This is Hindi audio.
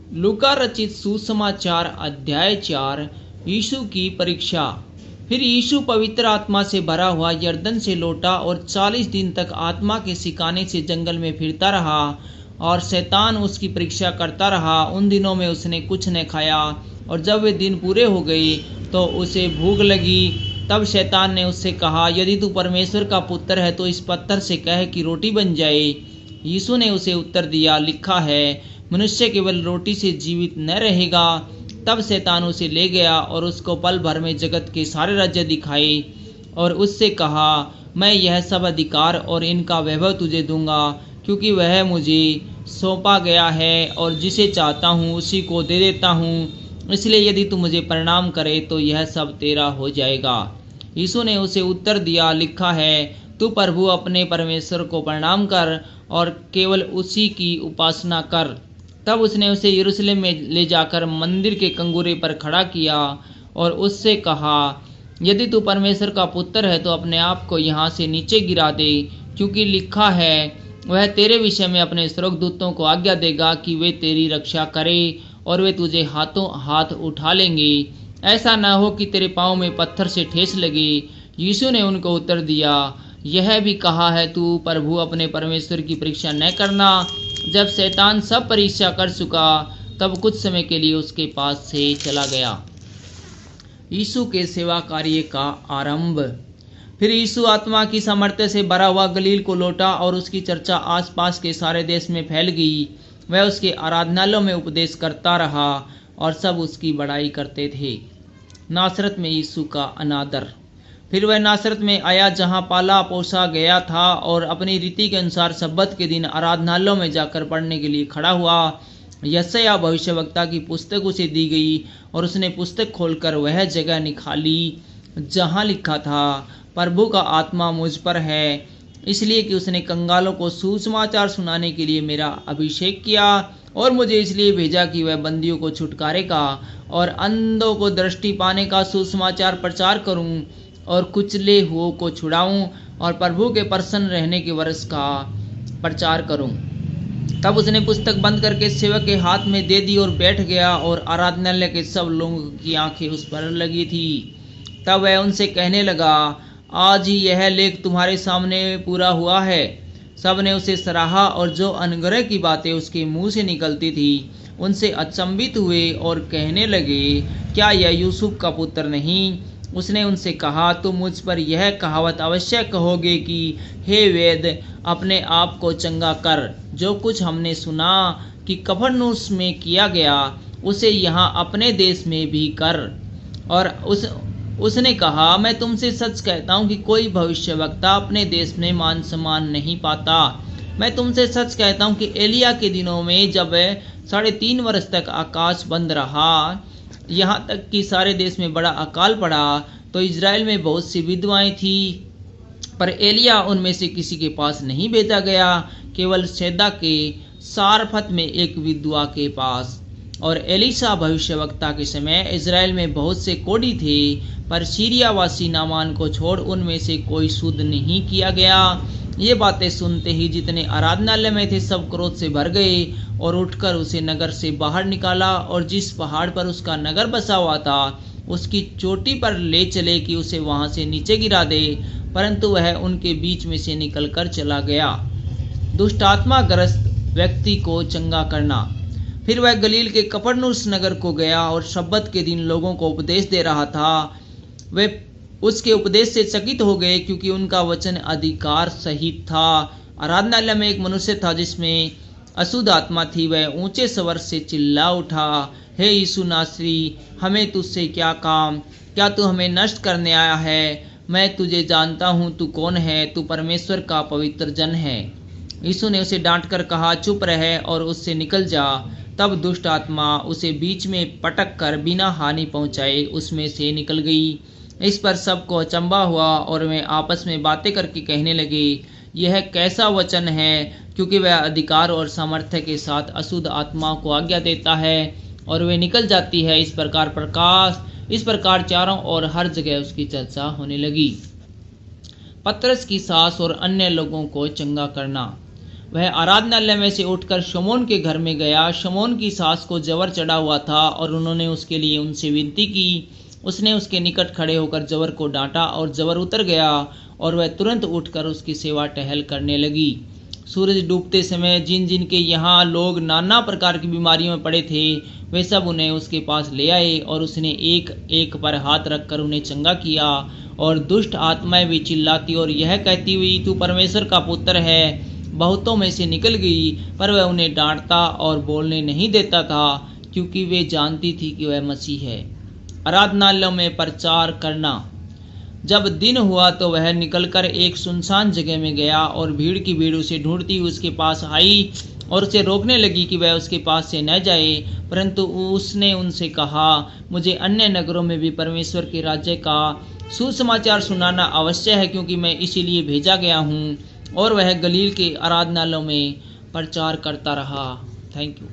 लूका रचित सुसमाचार अध्याय 4। यीशु की परीक्षा। फिर यीशु पवित्र आत्मा से भरा हुआ यरदन से लौटा और 40 दिन तक आत्मा के सिखाने से जंगल में फिरता रहा और शैतान उसकी परीक्षा करता रहा। उन दिनों में उसने कुछ न खाया और जब वे दिन पूरे हो गए तो उसे भूख लगी। तब शैतान ने उससे कहा, यदि तू परमेश्वर का पुत्र है तो इस पत्थर से कह कि रोटी बन जाए। यीशु ने उसे उत्तर दिया, लिखा है, मनुष्य केवल रोटी से जीवित न रहेगा। तब शैतान उसे ले गया और उसको पल भर में जगत के सारे राज्य दिखाए और उससे कहा, मैं यह सब अधिकार और इनका वैभव तुझे दूंगा, क्योंकि वह मुझे सौंपा गया है और जिसे चाहता हूँ उसी को दे देता हूँ। इसलिए यदि तू मुझे प्रणाम करे तो यह सब तेरा हो जाएगा। यीशु ने उसे उत्तर दिया, लिखा है, तू प्रभु अपने परमेश्वर को प्रणाम कर और केवल उसी की उपासना कर। तब उसने उसे यरूशलेम में ले जाकर मंदिर के कंगूरे पर खड़ा किया और उससे कहा, यदि तू परमेश्वर का पुत्र है तो अपने आप को यहाँ से नीचे गिरा दे, क्योंकि लिखा है, वह तेरे विषय में अपने स्वर्गदूतों को आज्ञा देगा कि वे तेरी रक्षा करें और वे तुझे हाथों हाथ उठा लेंगे, ऐसा न हो कि तेरे पाँव में पत्थर से ठेस लगे। यीशु ने उनको उत्तर दिया, यह भी कहा है, तू प्रभु अपने परमेश्वर की परीक्षा न करना। जब शैतान सब परीक्षा कर चुका तब कुछ समय के लिए उसके पास से चला गया। यीशु के सेवा कार्य का आरंभ। फिर यीशु आत्मा की सामर्थ्य से भरा हुआ गलील को लौटा और उसकी चर्चा आसपास के सारे देश में फैल गई। वह उसके आराधनालयों में उपदेश करता रहा और सब उसकी बड़ाई करते थे। नासरत में यीशु का अनादर। फिर वह नासरत में आया जहाँ पाला पोसा गया था और अपनी रीति के अनुसार सब्बत के दिन आराधनालयों में जाकर पढ़ने के लिए खड़ा हुआ। यशायाह भविष्यवक्ता की पुस्तक उसे दी गई और उसने पुस्तक खोलकर वह जगह निकाली जहाँ लिखा था, प्रभु का आत्मा मुझ पर है, इसलिए कि उसने कंगालों को सुसमाचार सुनाने के लिए मेरा अभिषेक किया और मुझे इसलिए भेजा कि वह बंदियों को छुटकारेगा और अंधों को दृष्टि पाने का सुसमाचार प्रचार करूं और कुचले हुओं को छुड़ाऊं और प्रभु के प्रसन्न रहने के वर्ष का प्रचार करूं। तब उसने पुस्तक बंद करके सेवक के हाथ में दे दी और बैठ गया और आराधनालय के सब लोगों की आंखें उस पर लगी थी। तब वह उनसे कहने लगा, आज ही यह लेख तुम्हारे सामने पूरा हुआ है। सब ने उसे सराहा और जो अनुग्रह की बातें उसके मुंह से निकलती थी उनसे अचंभित हुए और कहने लगे, क्या यह यूसुफ का पुत्र नहीं? उसने उनसे कहा, तुम मुझ पर यह कहावत अवश्य कहोगे कि हे वेद, अपने आप को चंगा कर। जो कुछ हमने सुना कि कफरनहूम में किया गया उसे यहाँ अपने देश में भी कर। और उसने कहा, मैं तुमसे सच कहता हूँ कि कोई भविष्यवक्ता अपने देश में मान सम्मान नहीं पाता। मैं तुमसे सच कहता हूँ कि एलिया के दिनों में जब 3.5 वर्ष तक आकाश बंद रहा, यहाँ तक कि सारे देश में बड़ा अकाल पड़ा, तो इज़राइल में बहुत सी विधवाएं थी, पर एलिया उनमें से किसी के पास नहीं भेजा गया, केवल सैदा के सारफत में एक विधवा के पास। और एलीशा भविष्यवक्ता के समय इज़राइल में बहुत से कोढ़ी थे, पर सीरियावासी नामान को छोड़ उनमें से कोई शुद्ध नहीं किया गया। ये बातें सुनते ही जितने आराधनालय में थे सब क्रोध से भर गए और उठकर उसे नगर से बाहर निकाला और जिस पहाड़ पर उसका नगर बसा हुआ था उसकी चोटी पर ले चले कि उसे वहां से नीचे गिरा दे, परंतु वह उनके बीच में से निकलकर चला गया। दुष्टात्माग्रस्त व्यक्ति को चंगा करना। फिर वह गलील के कफरनहूम नगर को गया और सब्बत के दिन लोगों को उपदेश दे रहा था। वे उसके उपदेश से चकित हो गए, क्योंकि उनका वचन अधिकार सहित था। आराधनालय में एक मनुष्य था जिसमें अशुद्ध आत्मा थी। वह ऊंचे स्वर से चिल्ला उठा, हे यीशु नासरी, हमें तुझसे क्या काम? क्या तू हमें नष्ट करने आया है? मैं तुझे जानता हूँ, तू कौन है? तू परमेश्वर का पवित्र जन है। यीशु ने उसे डांटकर कहा, चुप रह और उससे निकल जा। तब दुष्ट आत्मा उसे बीच में पटक कर बिना हानि पहुंचाए उसमें से निकल गई। इस पर सबको अचंभा हुआ और वे आपस में बातें करके कहने लगे, यह कैसा वचन है, क्योंकि वह अधिकार और सामर्थ्य के साथ अशुद्ध आत्माओं को आज्ञा देता है और वे निकल जाती है। इस प्रकार चारों ओर हर जगह उसकी चर्चा होने लगी। पतरस की सास और अन्य लोगों को चंगा करना। वह आराधनालय में से उठकर शमौन के घर में गया। शमौन की सास को जवर चढ़ा हुआ था और उन्होंने उसके लिए उनसे विनती की। उसने उसके निकट खड़े होकर जवर को डांटा और जवर उतर गया और वह तुरंत उठकर उसकी सेवा टहल करने लगी। सूरज डूबते समय जिन जिन के यहाँ लोग नाना प्रकार की बीमारियों में पड़े थे, वे सब उन्हें उसके पास ले आए और उसने एक एक पर हाथ रखकर उन्हें चंगा किया। और दुष्ट आत्माएं भी चिल्लाती और यह कहती हुई, तू परमेश्वर का पुत्र है, बहुतों में से निकल गई। पर वह उन्हें डांटता और बोलने नहीं देता था, क्योंकि वे जानती थी कि वह मसीह है। आराधनालयों में प्रचार करना। जब दिन हुआ तो वह निकलकर एक सुनसान जगह में गया और भीड़ की भीड़ उसे ढूंढती उसके पास आई और उसे रोकने लगी कि वह उसके पास से न जाए। परंतु उसने उनसे कहा, मुझे अन्य नगरों में भी परमेश्वर के राज्य का सुसमाचार सुनाना आवश्यक है, क्योंकि मैं इसीलिए भेजा गया हूँ। और वह गलील के आराधनालयों में प्रचार करता रहा। Thank you.